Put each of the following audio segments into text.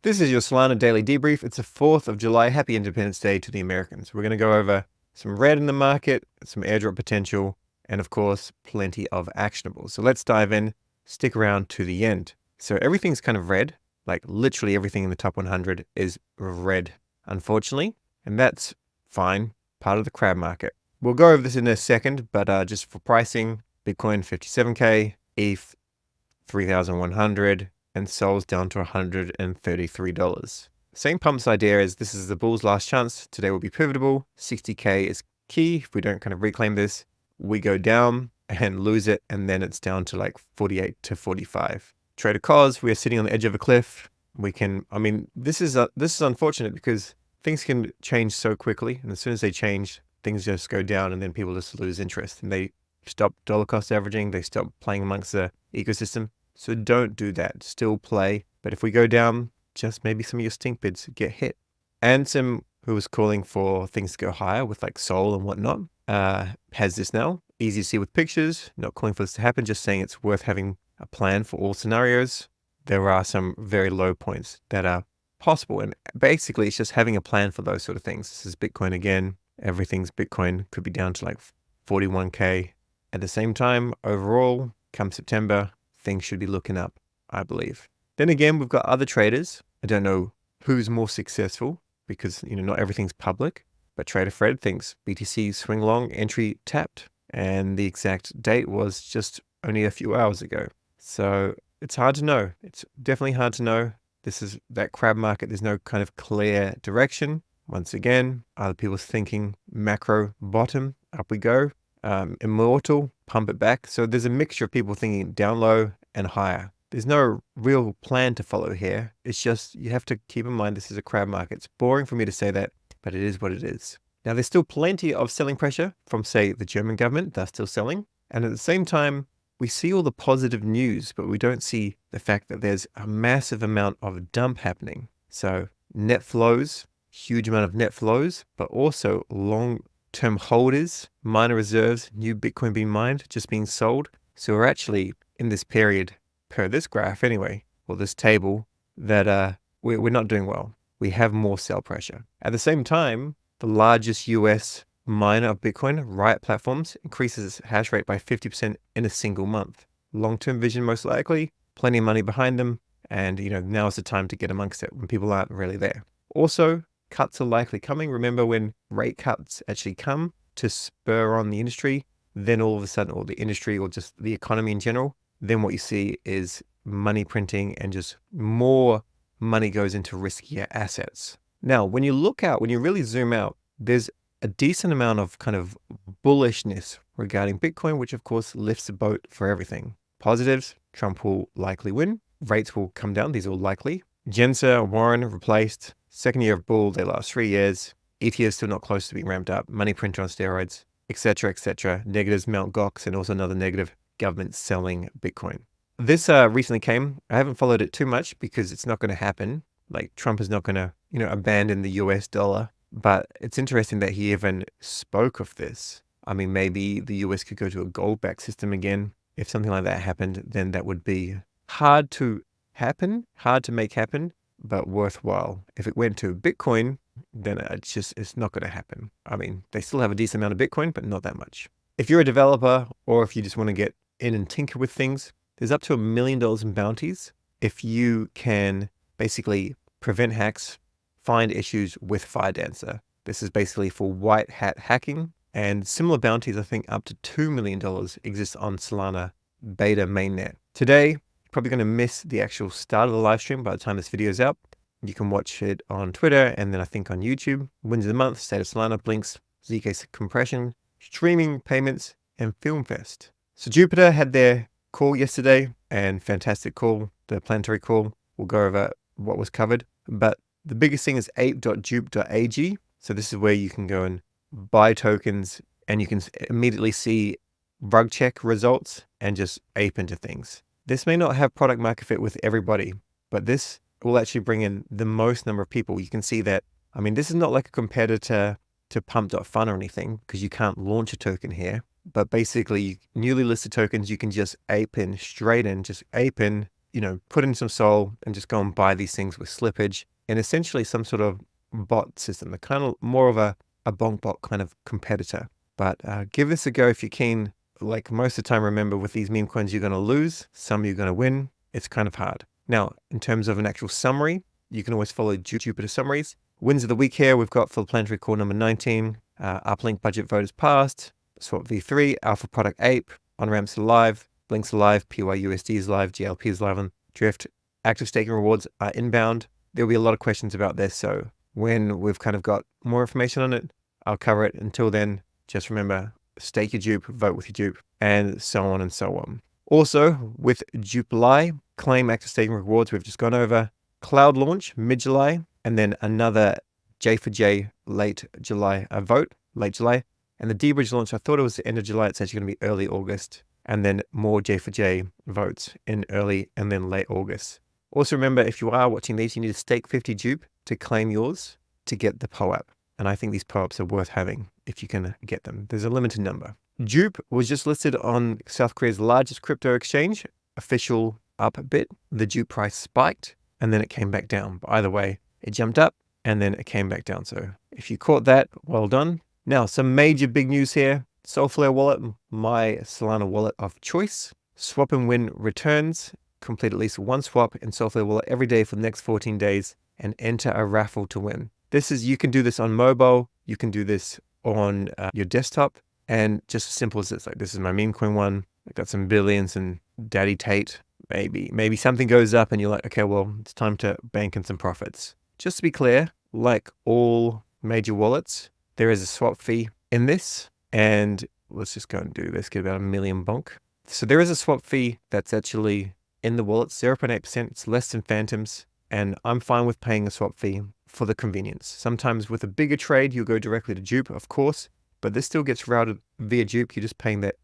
This is your Solana Daily Debrief. It's the 4th of July. Happy Independence Day to the Americans. We're going to go over some red in the market, some airdrop potential, and of course, plenty of actionables. So let's dive in, stick around to the end. So everything's kind of red, like literally everything in the top 100 is red, unfortunately, and that's fine, part of the crab market. We'll go over this in a second, but just for pricing, Bitcoin 57K, ETH 3,100, and Sol's down to $133. Same pumps idea as this is the bull's last chance. Today will be pivotal. 60K is key. If we don't kind of reclaim this, we go down and lose it, and then it's down to like 48 to 45. Trader cause, we are sitting on the edge of a cliff. We can, this is unfortunate because things can change so quickly, and as soon as they change, things just go down, and then people just lose interest, and they stop dollar cost averaging. They stop playing amongst the ecosystem. So don't do that. Still play. But if we go down, just maybe some of your stink bids get hit. Ansem, who was calling for things to go higher with like Sol and whatnot, has this now. Easy to see with pictures. Not calling for this to happen, just saying it's worth having a plan for all scenarios. There are some very low points that are possible. And basically, it's just having a plan for those sort of things. This is Bitcoin again. Everything's Bitcoin. Could be down to like 41K. At the same time, overall, come September, things should be looking up, I believe. Then again, we've got other traders. I don't know who's more successful because, not everything's public, but Trader Fred thinks BTC swing long entry tapped, and the exact date was just only a few hours ago. So it's hard to know. It's definitely hard to know. This is that crab market. There's no kind of clear direction. Once again, other people's thinking macro bottom, up we go. Immortal, pump it back. So there's a mixture of people thinking down low and higher. There's no real plan to follow here. It's just, you have to keep in mind this is a crab market. It's boring for me to say that, but it is what it is. Now, there's still plenty of selling pressure from, say, the German government. They're still selling. And at the same time, we see all the positive news, but we don't see the fact that there's a massive amount of dump happening. So net flows, huge amount of net flows, but also long-term holders, miner reserves, new Bitcoin being mined, just being sold. So we're actually in this period, per this graph anyway, or this table, that we're not doing well. We have more sell pressure. At the same time, the largest US miner of Bitcoin, Riot Platforms, increases its hash rate by 50% in a single month. Long-term vision, most likely, plenty of money behind them, and now is the time to get amongst it when people aren't really there. Also, cuts are likely coming. Remember when rate cuts actually come to spur on the industry, then all of a sudden, or the industry, or just the economy in general, then what you see is money printing and just more money goes into riskier assets. Now, when you look out, when you really zoom out, there's a decent amount of kind of bullishness regarding Bitcoin, which of course lifts the boat for everything. Positives, Trump will likely win. Rates will come down. These are all likely. Jensen, Warren replaced. Second year of bull, they last 3 years. ETH is still not close to being ramped up. Money printer on steroids, etc., etc. Negatives, Mt. Gox, and also another negative, government selling Bitcoin. This recently came. I haven't followed it too much because it's not going to happen. Like Trump is not going to, abandon the US dollar. But it's interesting that he even spoke of this. Maybe the US could go to a gold-backed system again. If something like that happened, then that would be hard to make happen, but worthwhile. If it went to Bitcoin, then it's not going to happen. They still have a decent amount of Bitcoin, but not that much. If you're a developer or if you just want to get in and tinker with things, there's up to $1 million in bounties if you can basically prevent hacks, find issues with Firedancer. This is basically for white hat hacking, and similar bounties, I think up to $2 million exist on Solana beta mainnet. Today, you're probably going to miss the actual start of the live stream by the time this video is out. You can watch it on Twitter and then I think on YouTube. Wins of the month, State of Solana, Blinks, ZK compression, streaming payments, and FilmFest. So Jupiter had their call yesterday, and fantastic call, the planetary call. We'll go over what was covered, but the biggest thing is ape.jupe.ag. So this is where you can go and buy tokens, and you can immediately see rug check results and just ape into things. This may not have product market fit with everybody, but this will actually bring in the most number of people. You can see that, this is not like a competitor to pump.fun or anything, because you can't launch a token here. But basically, newly listed tokens, you can just ape in straight in, just ape in, put in some Sol and just go and buy these things with slippage and essentially some sort of bot system. They're kind of more of a bonk bot kind of competitor. But give this a go if you're keen. Like most of the time, remember with these meme coins, you're going to lose. Some you're going to win. It's kind of hard. Now, in terms of an actual summary, you can always follow Jupiter summaries. Wins of the week here, we've got for Planetary Core number 19, Uplink budget vote is passed, Swap V3, Alpha Product Ape, On-Ramps are live, Blinks are live, PYUSD is live, GLP is live on Drift. Active staking rewards are inbound. There'll be a lot of questions about this, so when we've kind of got more information on it, I'll cover it. Until then, just remember, stake your dupe, vote with your dupe, and so on and so on. Also, with July, claim active staking rewards we've just gone over, cloud launch mid-July, and then another J4J late July vote, late July. And the D-Bridge launch, I thought it was the end of July. It's actually going to be early August. And then more J4J votes in early and then late August. Also remember, if you are watching these, you need to stake 50 dupe to claim yours to get the POAP. And I think these POAPs are worth having if you can get them. There's a limited number. Dupe was just listed on South Korea's largest crypto exchange, official up a bit. The dupe price spiked and then it came back down. But either way, it jumped up and then it came back down. So if you caught that, well done. Now, some major big news here. Solflare wallet, my Solana wallet of choice. Swap and win returns. Complete at least one swap in Solflare wallet every day for the next 14 days and enter a raffle to win. You can do this on mobile. You can do this on your desktop. And just as simple as this, like this is my meme coin one. I got some billions and Daddy Tate. Maybe something goes up and you're like, okay, well, it's time to bank in some profits. Just to be clear, like all major wallets, there is a swap fee in this. And let's just go and do this, get about 1 million bonk. So there is a swap fee that's actually in the wallet, 0.8%. It's less than Phantoms. And I'm fine with paying a swap fee for the convenience. Sometimes with a bigger trade, you'll go directly to dupe, of course, but this still gets routed via dupe. You're just paying that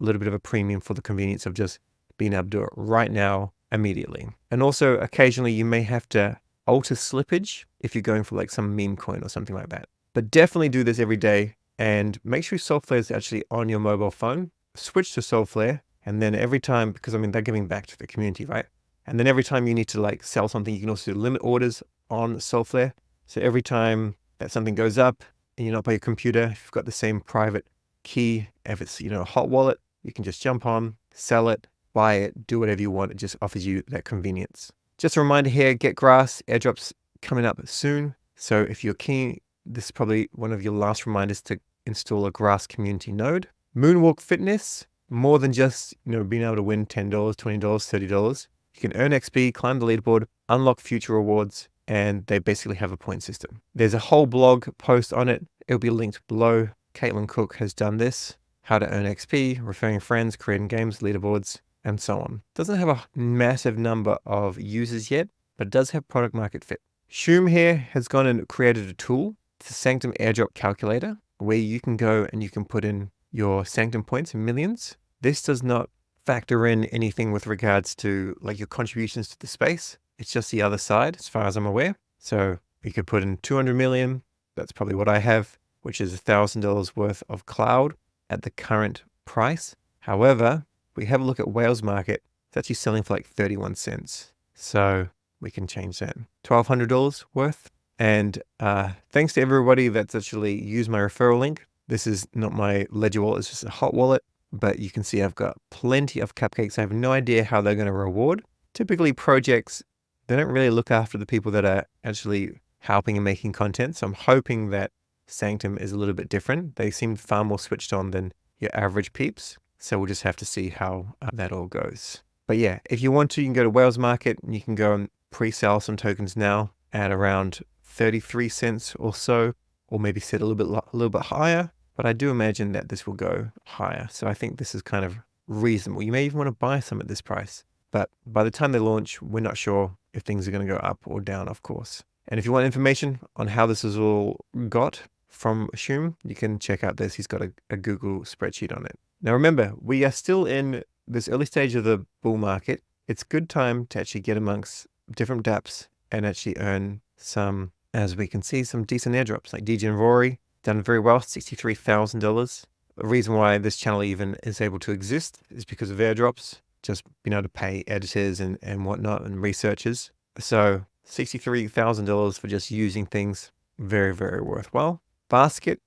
little bit of a premium for the convenience of just being able to do it right now, immediately. And also occasionally you may have to alter slippage if you're going for like some meme coin or something like that. But definitely do this every day and make sure Solflare is actually on your mobile phone. Switch to Solflare, and then every time, because I mean, they're giving back to the community, right? And then every time you need to like sell something, you can also do limit orders on Solflare. So every time that something goes up and you're not by your computer, if you've got the same private key, if it's, a hot wallet, you can just jump on, sell it, buy it, do whatever you want. It just offers you that convenience. Just a reminder here, get grass, airdrops coming up soon. So if you're keen, this is probably one of your last reminders to install a grass community node. Moonwalk Fitness, more than just, being able to win $10, $20, $30. You can earn XP, climb the leaderboard, unlock future rewards, and they basically have a point system. There's a whole blog post on it. It'll be linked below. Caitlin Cook has done this. How to earn XP, referring friends, creating games, leaderboards, and so on. Doesn't have a massive number of users yet, but it does have product market fit. Shoom here has gone and created a tool. It's a Sanctum airdrop calculator where you can go and you can put in your Sanctum points in millions. This does not factor in anything with regards to like your contributions to the space. It's just the other side as far as I'm aware. So you could put in 200 million. That's probably what I have, which is $1,000 worth of cloud at the current price. However, we have a look at Whales Market. It's actually selling for like 31 cents. So we can change that. $1,200 worth. And thanks to everybody that's actually used my referral link. This is not my Ledger wallet, it's just a hot wallet. But you can see I've got plenty of cupcakes. I have no idea how they're going to reward. Typically projects, they don't really look after the people that are actually helping and making content. So I'm hoping that Sanctum is a little bit different. They seem far more switched on than your average peeps. So we'll just have to see how that all goes. But yeah, if you want to, you can go to Whales Market and you can go and pre-sell some tokens now at around 33 cents or so, or maybe set a little bit higher. But I do imagine that this will go higher. So I think this is kind of reasonable. You may even want to buy some at this price. But by the time they launch, we're not sure if things are going to go up or down, of course. And if you want information on how this is all got from Shoom, you can check out this. He's got a Google spreadsheet on it. Now remember, we are still in this early stage of the bull market. It's a good time to actually get amongst different dApps and actually earn some, as we can see, some decent airdrops like DYOR. Done very well, $63,000. The reason why this channel even is able to exist is because of airdrops. just being able to pay editors and whatnot and researchers. So $63,000 for just using things. Very, very worthwhile. Basket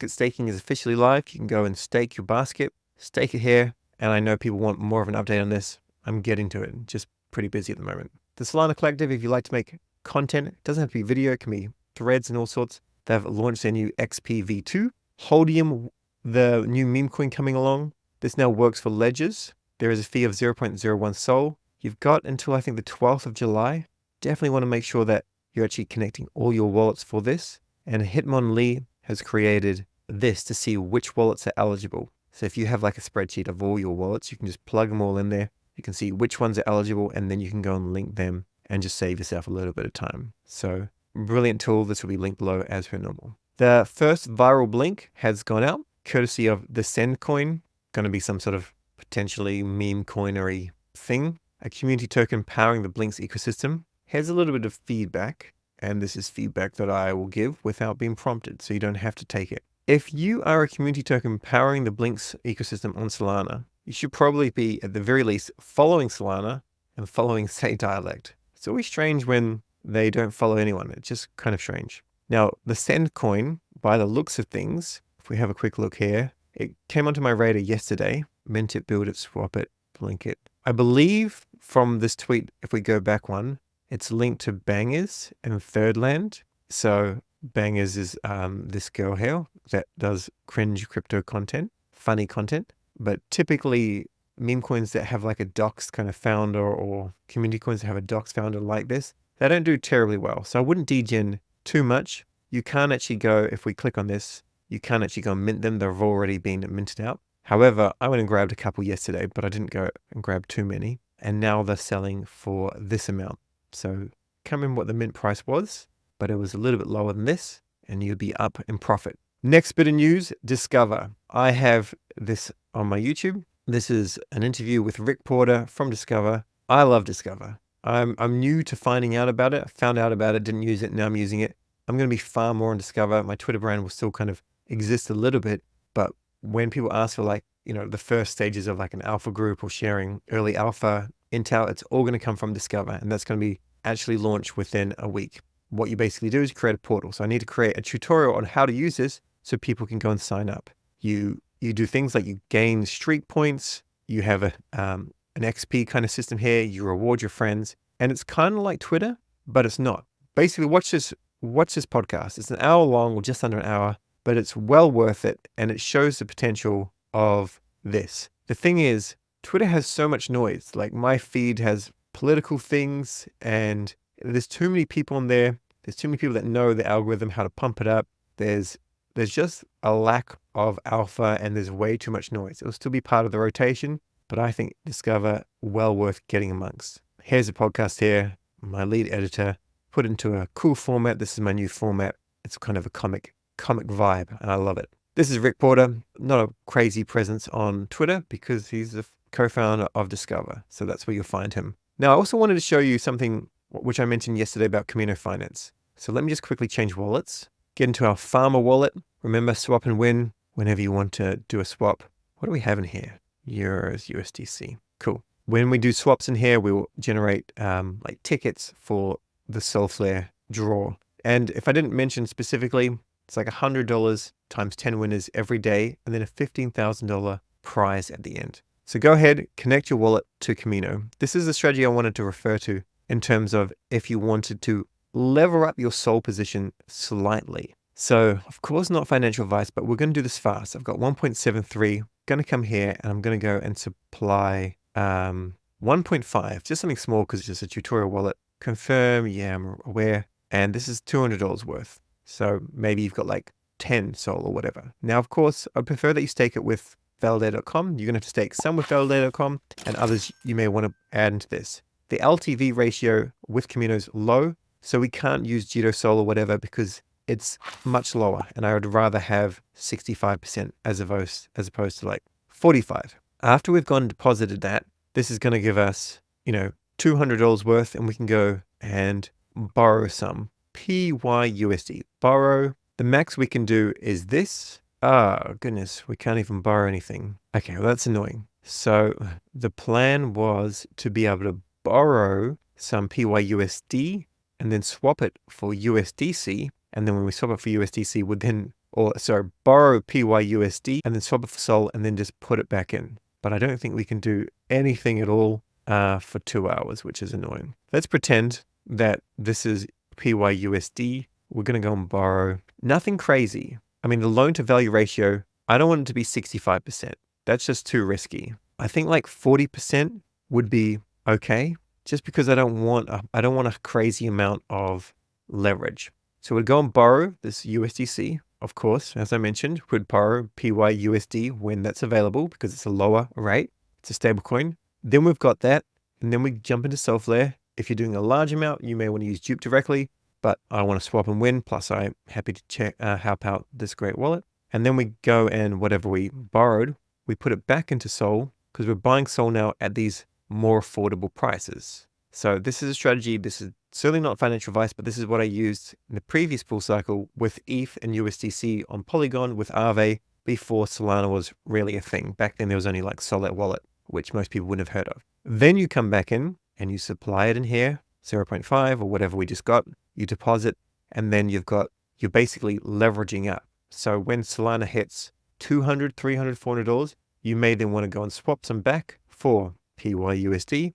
staking is officially live. You can go and stake your basket, stake it here. And I know people want more of an update on this. I'm getting to it. Just pretty busy at the moment. The Solana Collective, if you like to make content, it doesn't have to be video, it can be threads and all sorts. They've launched their new XPv2. Holdium, the new meme coin coming along. This now works for ledgers. There is a fee of 0.01 Sol. You've got until I think the 12th of July. Definitely want to make sure that you're actually connecting all your wallets for this. And Hitmonlee has created this to see which wallets are eligible. So if you have like a spreadsheet of all your wallets, you can just plug them all in there. You can see which ones are eligible, and then you can go and link them and just save yourself a little bit of time. So brilliant tool. This will be linked below as per normal. The first viral blink has gone out, courtesy of the Send coin. Going to be some sort of potentially Memecoinery thing. A community token powering the Blinks ecosystem. Here's a little bit of feedback, and this is feedback that I will give without being prompted, so you don't have to take it. If you are a community token powering the Blinks ecosystem on Solana, you should probably be, at the very least, following Solana and following Say Dialect. It's always strange when they don't follow anyone. It's just kind of strange. Now, the Send coin, by the looks of things, if we have a quick look here, it came onto my radar yesterday. Mint it, build it, swap it, blink it. I believe from this tweet, if we go back one, it's linked to Bangers and Thirdland. So Bangers is this girl here that does cringe crypto content, funny content. But typically meme coins that have like a docs kind of founder or community coins that have a docs founder like this, they don't do terribly well. So I wouldn't degen too much. You can't actually go, if we click on this, you can't actually go and mint them. They've already been minted out. However, I went and grabbed a couple yesterday, but I didn't go and grab too many. And now they're selling for this amount. So can't remember what the mint price was, but it was a little bit lower than this, and you'd be up in profit. Next bit of news, Discover. I have this on my YouTube. This is an interview with Rick Porter from Discover. I love Discover. I'm new to finding out about it. I found out about it, didn't use it, now I'm using it. I'm going to be far more on Discover. My Twitter brand will still kind of exist a little bit, but when people ask for like, you know, the first stages of like an alpha group or sharing early alpha intel, it's all going to come from Discover, and that's going to be actually launched within a week. What you basically do is create a portal. So I need to create a tutorial on how to use this so people can go and sign up. You do things like you gain streak points, you have an XP kind of system here, you reward your friends, and it's kind of like Twitter, but it's not. Basically, watch this podcast. It's an hour long or just under an hour, but it's well worth it, and it shows the potential of this. The thing is, Twitter has so much noise. Like my feed has political things, and there's too many people on there. There's too many people that know the algorithm, how to pump it up. There's just a lack of alpha, and there's way too much noise. It'll still be part of the rotation, but I think Discover well worth getting amongst. Here's a podcast here. My lead editor put into a cool format. This is my new format. It's kind of a comic vibe, and I love it. This is Rick Porter, not a crazy presence on Twitter because he's the co-founder of Discover. So that's where you'll find him. Now, I also wanted to show you something which I mentioned yesterday about Kamino Finance. So let me just quickly change wallets, get into our farmer wallet. Remember, swap and win whenever you want to do a swap. What do we have in here? Euros, USDC. Cool. When we do swaps in here, we will generate like tickets for the Solflare draw. And if I didn't mention specifically, it's like $100 times 10 winners every day, and then a $15,000 prize at the end. So go ahead, connect your wallet to Kamino. This is the strategy I wanted to refer to in terms of if you wanted to level up your Sol position slightly. So of course, not financial advice, but we're going to do this fast. I've got 1.73, going to come here and I'm going to go and supply 1.5, just something small because it's just a tutorial wallet. Confirm, yeah, I'm aware. And this is $200 worth. So maybe you've got like 10 Sol or whatever. Now, of course, I'd prefer that you stake it with Validator.com. You're going to have to stake some with Validator.com, and others you may want to add into this. The LTV ratio with Kamino is low, so we can't use Jito Sol or whatever because it's much lower, and I would rather have 65% as opposed to like 45. After we've gone and deposited that, this is going to give us, you know, $200 worth, and we can go and borrow some PYUSD. Borrow. The max we can do is this. Oh, goodness. We can't even borrow anything. Okay, well, that's annoying. So the plan was to be able to borrow some PYUSD and then swap it for USDC. And then when we swap it for USDC, would then, borrow PYUSD and then swap it for Sol and then just put it back in. But I don't think we can do anything at all for 2 hours, which is annoying. Let's pretend that this is PYUSD. We're going to go and borrow. Nothing crazy. I mean, the loan to value ratio, I don't want it to be 65%. That's just too risky. I think like 40% would be okay, just because I don't want a crazy amount of leverage. So we'd go and borrow this USDC, of course, as I mentioned, we'd borrow PYUSD when that's available because it's a lower rate. It's a stable coin. Then we've got that, and then we jump into Solflare. If you're doing a large amount, you may want to use dupe directly, but I want to swap and win. Plus, I'm happy to help out this great wallet. And then we go and whatever we borrowed, we put it back into Sol because we're buying Sol now at these more affordable prices. So this is a strategy. This is certainly not financial advice, but this is what I used in the previous bull cycle with ETH and USDC on Polygon with Aave before Solana was really a thing. Back then, there was only like Solid Wallet, which most people wouldn't have heard of. Then you come back in and you supply it in here, 0.5 or whatever we just got, you deposit, and then you're basically leveraging up. So when Solana hits $200, $300, $400, you may then want to go and swap some back for PYUSD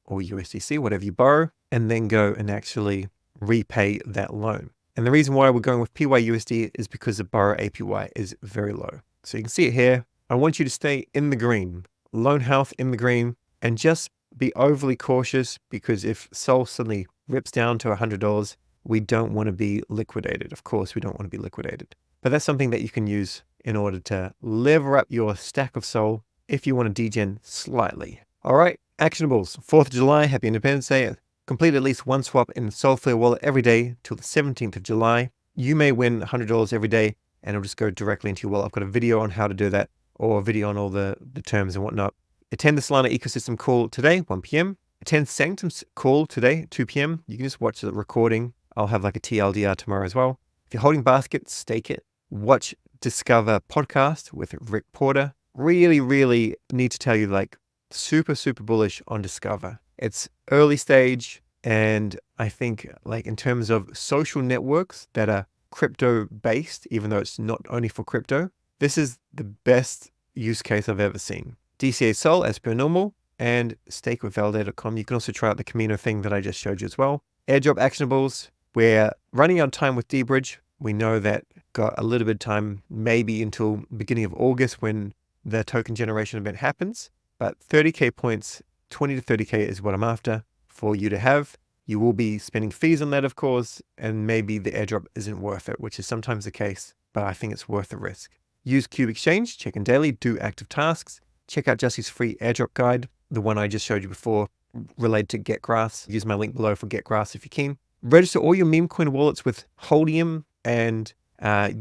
or USDC, whatever you borrow, and then go and actually repay that loan. And the reason why we're going with PYUSD is because the borrow APY is very low. So you can see it here. I want you to stay in the green, loan health in the green, and just be overly cautious because if Sol suddenly rips down to $100, we don't want to be liquidated. Of course, we don't want to be liquidated. But that's something that you can use in order to lever up your stack of Sol if you want to degen slightly. All right, actionables. 4th of July, happy Independence Day. Complete at least one swap in the Solflare wallet every day till the 17th of July. You may win $100 every day and it'll just go directly into your wallet. I've got a video on how to do that or a video on all the terms and whatnot. Attend the Solana ecosystem call today, 1 p.m. Attend Sanctum's call today, 2 p.m. You can just watch the recording. I'll have like a TLDR tomorrow as well. If you're holding basket, stake it. Watch Discover podcast with Rick Porter. Really, really need to tell you, like, super, super bullish on Discover. It's early stage, and I think, like, in terms of social networks that are crypto-based, even though it's not only for crypto, this is the best use case I've ever seen. DCA Sol as per normal, and stake with validator.com. You can also try out the Kamino thing that I just showed you as well. Airdrop actionables. We're running out of time with D-Bridge. We know that got a little bit of time, maybe until beginning of August when the token generation event happens. But 30K points, 20 to 30K is what I'm after for you to have. You will be spending fees on that, of course, and maybe the airdrop isn't worth it, which is sometimes the case, but I think it's worth the risk. Use Cube Exchange, check in daily, do active tasks. Check out Jesse's free airdrop guide, the one I just showed you before, related to GetGrass. Use my link below for GetGrass if you can. Register all your Memecoin wallets with Holdium and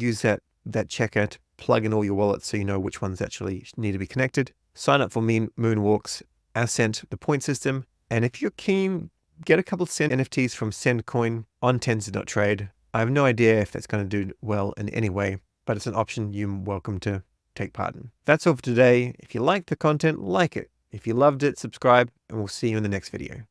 use that checker to plug in all your wallets so you know which ones actually need to be connected. Sign up for Moonwalk's Ascent, the point system. And if you're keen, get a couple of Send NFTs from SendCoin on Tens.trade. I have no idea if that's going to do well in any way, but it's an option you're welcome to take part in. That's all for today. If you liked the content, like it. If you loved it, subscribe, and we'll see you in the next video.